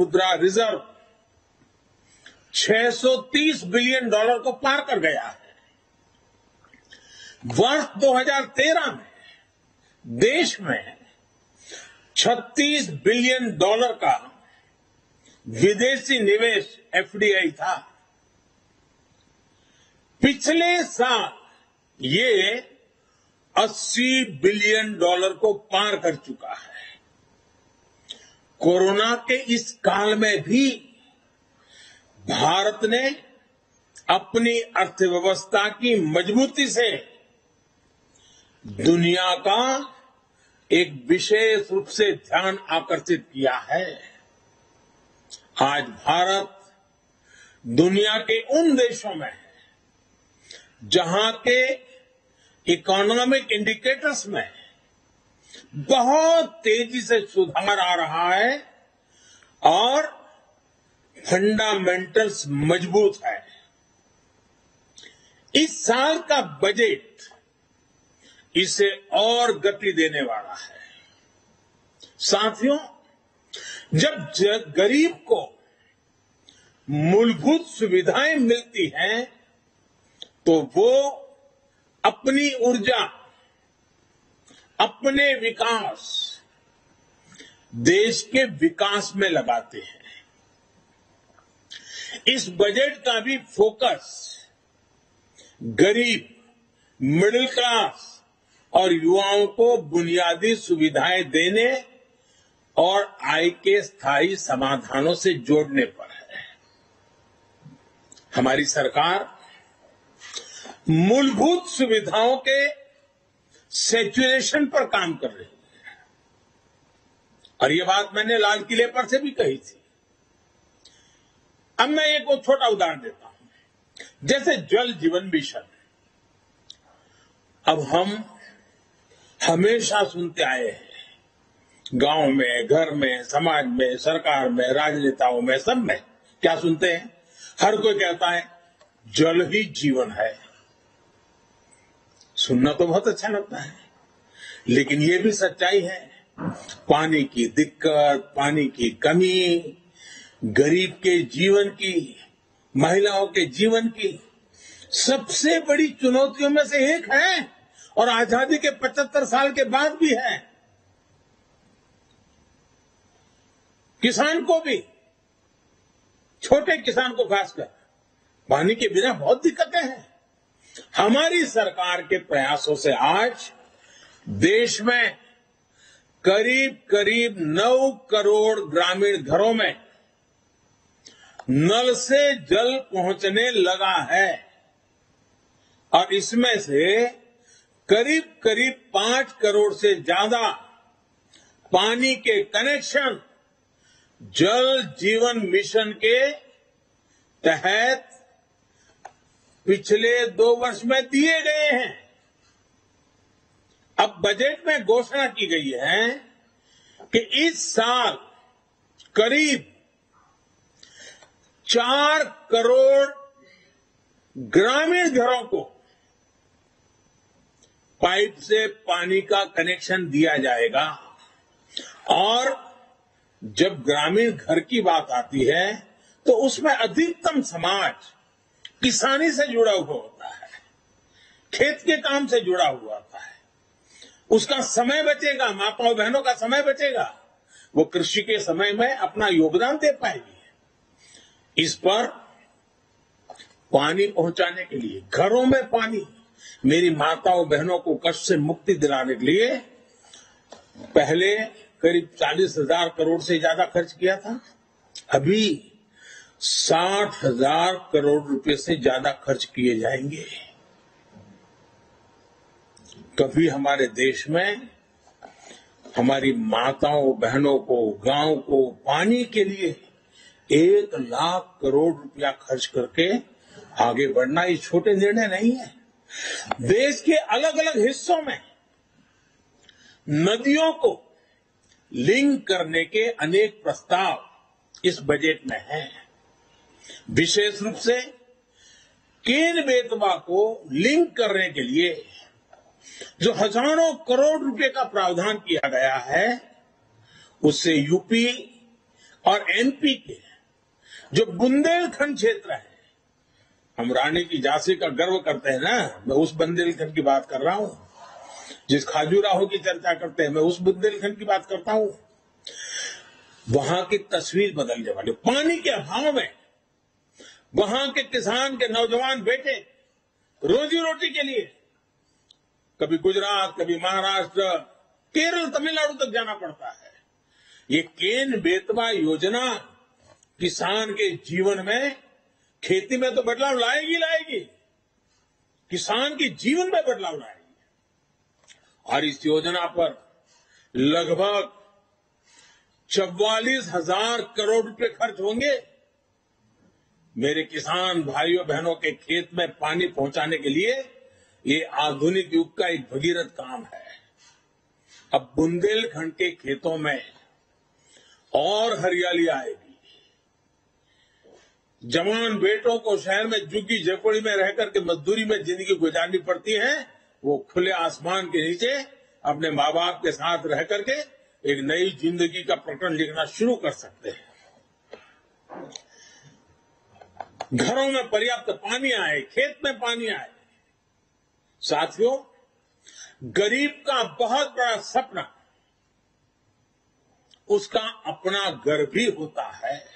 मुद्रा reserve $630 billion को पार कर गया है। वर्ष 2013 में देश में $36 बिलियन का विदेशी निवेश एफडीआई था। पिछले साल ये $80 बिलियन को पार कर चुका है। कोरोना के इस काल में भी भारत ने अपनी अर्थव्यवस्था की मजबूती से दुनिया का एक विशेष रूप से ध्यान आकर्षित किया है। आज भारत दुनिया के उन देशों में है जहां के इकोनॉमिक इंडिकेटर्स में बहुत तेजी से सुधार आ रहा है और फंडामेंटल्स मजबूत है। इस साल का बजट इसे और गति देने वाला है। साथियों, जब गरीब को मूलभूत सुविधाएं मिलती हैं तो वो अपनी ऊर्जा, अपने विकास, देश के विकास में लगाते हैं। इस बजट का भी फोकस गरीब, मिडिल क्लास और युवाओं को बुनियादी सुविधाएं देने और आय के स्थायी समाधानों से जोड़ने पर है। हमारी सरकार मूलभूत सुविधाओं के सैचुरेशन पर काम कर रही है और ये बात मैंने लाल किले पर से भी कही थी। अब मैं एक और छोटा उदाहरण देता हूं, जैसे जल जीवन मिशन। अब हम हमेशा सुनते आए हैं, गांव में, घर में, समाज में, सरकार में, राजनेताओं में, सब में क्या सुनते हैं? हर कोई कहता है जल ही जीवन है। सुनना तो बहुत अच्छा लगता है, लेकिन ये भी सच्चाई है, पानी की दिक्कत, पानी की कमी, गरीब के जीवन की, महिलाओं के जीवन की सबसे बड़ी चुनौतियों में से एक है और आजादी के 75 साल के बाद भी है। किसान को भी, छोटे किसान को खासकर, पानी के बिना बहुत दिक्कतें हैं। हमारी सरकार के प्रयासों से आज देश में करीब करीब 9 करोड़ ग्रामीण घरों में नल से जल पहुंचने लगा है और इसमें से करीब करीब 5 करोड़ से ज्यादा पानी के कनेक्शन जल जीवन मिशन के तहत पिछले 2 वर्ष में दिए गए हैं। अब बजट में घोषणा की गई है कि इस साल करीब 4 करोड़ ग्रामीण घरों को पाइप से पानी का कनेक्शन दिया जाएगा। और जब ग्रामीण घर की बात आती है तो उसमें अधिकतम समाज किसानी से जुड़ा हुआ होता है, खेत के काम से जुड़ा हुआ होता है। उसका समय बचेगा, माताओं बहनों का समय बचेगा, वो कृषि के समय में अपना योगदान दे पाएगी। इस पर पानी पहुंचाने के लिए, घरों में पानी, मेरी माताओं बहनों को कष्ट से मुक्ति दिलाने के लिए पहले करीब 40,000 करोड़ से ज्यादा खर्च किया था। अभी 60,000 करोड़ रुपए से ज्यादा खर्च किए जाएंगे। कभी हमारे देश में हमारी माताओं बहनों को, गांव को पानी के लिए 1 लाख करोड़ रुपया खर्च करके आगे बढ़ना ये छोटे निर्णय नहीं है। देश के अलग अलग हिस्सों में नदियों को लिंक करने के अनेक प्रस्ताव इस बजट में हैं। विशेष रूप से केन बेतवा को लिंक करने के लिए जो हजारों करोड़ रुपए का प्रावधान किया गया है, उससे यूपी और एमपी के जो बुंदेलखंड क्षेत्र है, हम रानी की झांसी का गर्व करते हैं ना, मैं उस बुंदेलखंड की बात कर रहा हूं। जिस खाजूराहो की चर्चा करते हैं, मैं उस बुंदेलखंड की बात करता हूं। वहां की तस्वीर बदलने वाली, पानी के अभाव में वहां के किसान के नौजवान बेटे रोजी रोटी के लिए कभी गुजरात, कभी महाराष्ट्र, केरल, तमिलनाडु तक जाना पड़ता है। ये केन बेतवा योजना किसान के जीवन में, खेती में तो बदलाव लाएगी, किसान के जीवन में बदलाव लाएगी। और इस योजना पर लगभग 44,000 करोड़ रुपए खर्च होंगे। मेरे किसान भाइयों बहनों के खेत में पानी पहुंचाने के लिए ये आधुनिक युग का एक भगीरथ काम है। अब बुंदेलखंड के खेतों में और हरियाली आएगी। जवान बेटों को शहर में झुग्गी झोपड़ी में रहकर के मजदूरी में जिंदगी गुजारनी पड़ती है, वो खुले आसमान के नीचे अपने माँ बाप के साथ रह करके एक नई जिंदगी का प्रकरण लिखना शुरू कर सकते हैं। घरों में पर्याप्त पानी आए, खेत में पानी आए। साथियों, गरीब का बहुत बड़ा सपना उसका अपना घर भी होता है।